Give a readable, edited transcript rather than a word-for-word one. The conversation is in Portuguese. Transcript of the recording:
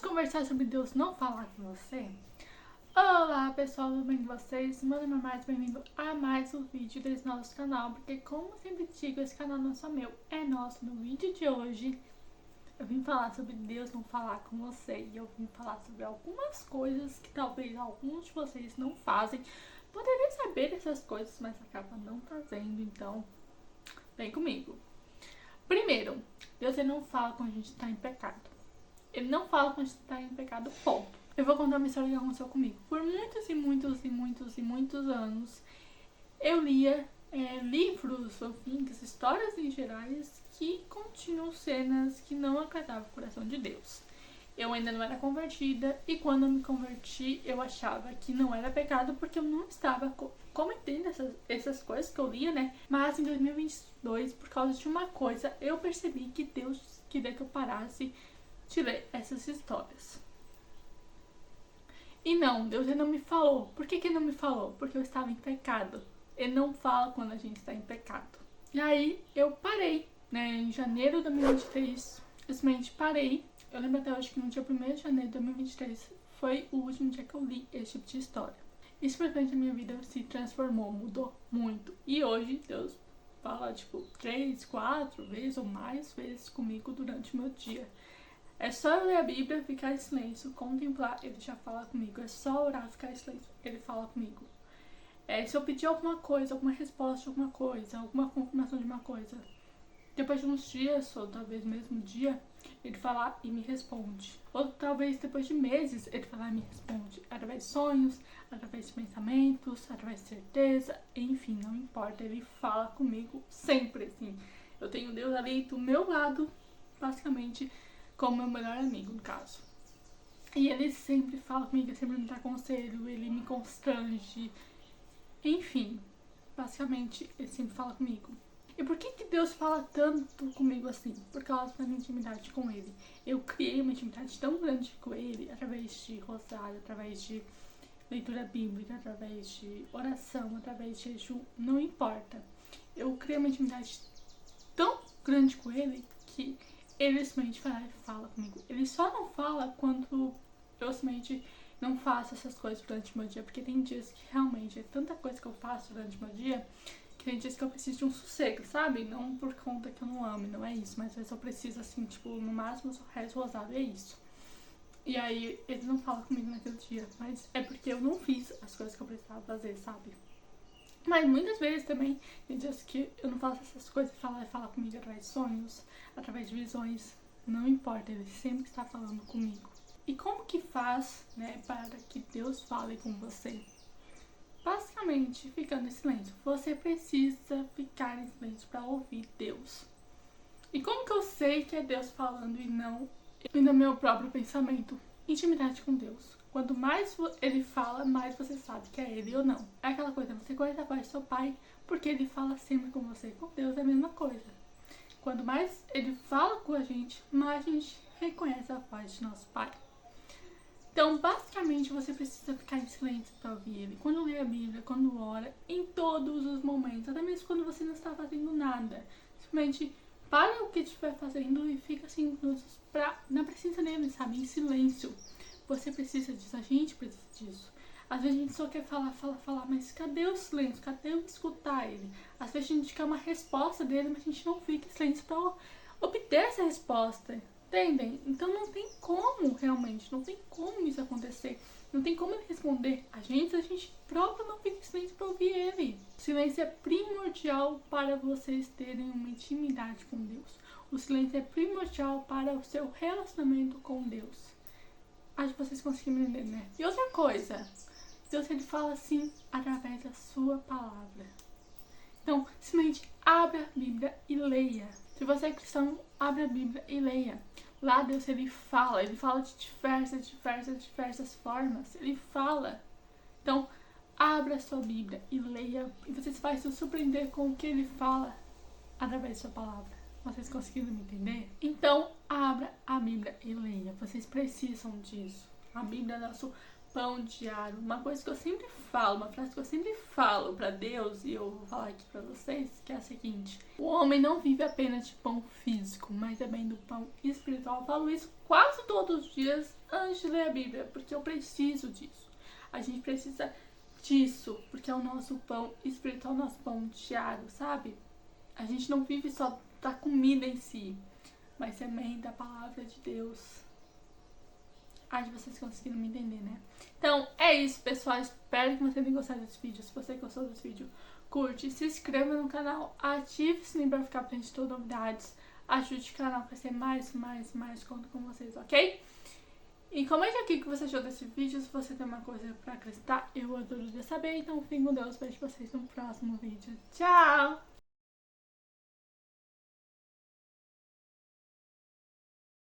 Vamos conversar sobre Deus não falar com você? Olá pessoal, tudo bem com vocês? Meu nome é mais bem-vindo a mais um vídeo desse nosso canal, porque como sempre digo, esse canal não é só meu, é nosso. No vídeo de hoje eu vim falar sobre Deus não falar com você, e eu vim falar sobre algumas coisas que talvez alguns de vocês não fazem. Poderia saber dessas coisas, mas acaba não fazendo, então vem comigo. Primeiro, Deus ele não fala quando a gente está em pecado. Ele não fala quando a gente está em pecado, ponto. Eu vou contar uma história que aconteceu comigo. Por muitos anos, eu lia livros, fanfics, histórias em gerais que continham cenas que não agradavam o coração de Deus. Eu ainda não era convertida e quando eu me converti eu achava que não era pecado porque eu não estava cometendo essas coisas que eu lia, né? Mas em 2022, por causa de uma coisa, eu percebi que Deus queria que eu parasse de ler essas histórias. E não, Deus ele não me falou. Por que ele não me falou? Porque eu estava em pecado. Ele não fala quando a gente está em pecado. E aí eu parei, né? Em janeiro de 2023, eu simplesmente parei. Eu lembro até hoje que no dia 1º de janeiro de 2023 foi o último dia que eu li esse tipo de história. E simplesmente a minha vida se transformou, mudou muito. E hoje Deus fala, 3, 4 vezes ou mais vezes comigo durante o meu dia. É só eu ler a Bíblia, ficar em silêncio, contemplar, ele já fala comigo. É só orar, ficar em silêncio, ele fala comigo. Se eu pedir alguma coisa, alguma resposta de alguma coisa, alguma confirmação de uma coisa, depois de uns dias, ou talvez mesmo dia, ele fala e me responde. Ou talvez depois de meses, ele fala e me responde. Através de sonhos, através de pensamentos, através de certeza, enfim, não importa. Ele fala comigo sempre, assim. Eu tenho Deus ali do meu lado, basicamente, como meu melhor amigo, no caso. E ele sempre fala comigo, ele sempre me dá conselho, ele me constrange. Enfim, basicamente, ele sempre fala comigo. E por que Deus fala tanto comigo assim? Por causa da minha intimidade com ele. Eu criei uma intimidade tão grande com ele, através de rosário, através de leitura bíblica, através de oração, através de jejum, não importa. Eu criei uma intimidade tão grande com ele que ele simplesmente vai lá e fala comigo. Ele só não fala quando eu simplesmente não faço essas coisas durante o meu dia, porque tem dias que realmente é tanta coisa que eu faço durante o meu dia, que tem dias que eu preciso de um sossego, sabe? Não por conta que eu não amo, não é isso, mas às vezes eu preciso, assim, no máximo eu só rezo rosado e é isso. E aí ele não fala comigo naquele dia, mas é porque eu não fiz as coisas que eu precisava fazer, sabe? Mas muitas vezes também tem dias que eu não faço essas coisas, ele fala comigo através de sonhos, através de visões, não importa, ele sempre está falando comigo. E como que faz, né, para que Deus fale com você? Basicamente, ficando em silêncio. Você precisa ficar em silêncio para ouvir Deus. E como que eu sei que é Deus falando e não no meu próprio pensamento? Intimidade com Deus. Quanto mais ele fala, mais você sabe que é ele ou não. É aquela coisa, você conhece a voz do seu pai porque ele fala sempre com você. Com Deus é a mesma coisa. Quanto mais ele fala com a gente, mais a gente reconhece a voz de nosso pai. Então, basicamente, você precisa ficar em silêncio para ouvir ele. Quando lê a Bíblia, quando ora, em todos os momentos, até mesmo quando você não está fazendo nada. Simplesmente para o que estiver fazendo e fica 5 minutos na presença dele, sabe? Em silêncio. Você precisa disso, a gente precisa disso. Às vezes a gente só quer falar, mas cadê o silêncio? Cadê eu escutar ele? Às vezes a gente quer uma resposta dele, mas a gente não fica em silêncio para obter essa resposta. Entendem? Então não tem como, realmente, não tem como isso acontecer. Não tem como ele responder a gente próprio não fica em silêncio para ouvir ele. O silêncio é primordial para vocês terem uma intimidade com Deus. O silêncio é primordial para o seu relacionamento com Deus. Acho que vocês conseguem me entender, né? E outra coisa, Deus ele fala assim através da sua palavra. Então, simplesmente abra a Bíblia e leia. Se você é cristão, abra a Bíblia e leia. Lá Deus ele fala de diversas formas. Ele fala. Então, abra a sua Bíblia e leia. E você vai se surpreender com o que ele fala através da sua palavra. Vocês conseguiram me entender? Então, abra a Bíblia e leia. Vocês precisam disso. A Bíblia é nosso pão diário. Uma coisa que eu sempre falo, uma frase que eu sempre falo pra Deus, e eu vou falar aqui pra vocês, que é a seguinte: o homem não vive apenas de pão físico, mas também do pão espiritual. Eu falo isso quase todos os dias antes de ler a Bíblia, porque eu preciso disso. A gente precisa disso, porque é o nosso pão espiritual, nosso pão diário, sabe? A gente não vive só da comida em si, mas também da palavra de Deus. Ai, vocês conseguiram me entender, né? Então, é isso, pessoal. Espero que vocês tenham gostado desse vídeo. Se você gostou desse vídeo, curte, se inscreva no canal, ative o sininho pra ficar presente de todas as novidades. Ajude o canal a crescer mais. Conto com vocês, ok? E comente aqui o que você achou desse vídeo. Se você tem uma coisa pra acrescentar, eu adoraria saber. Então, fiquem com Deus. Vejo vocês no próximo vídeo. Tchau!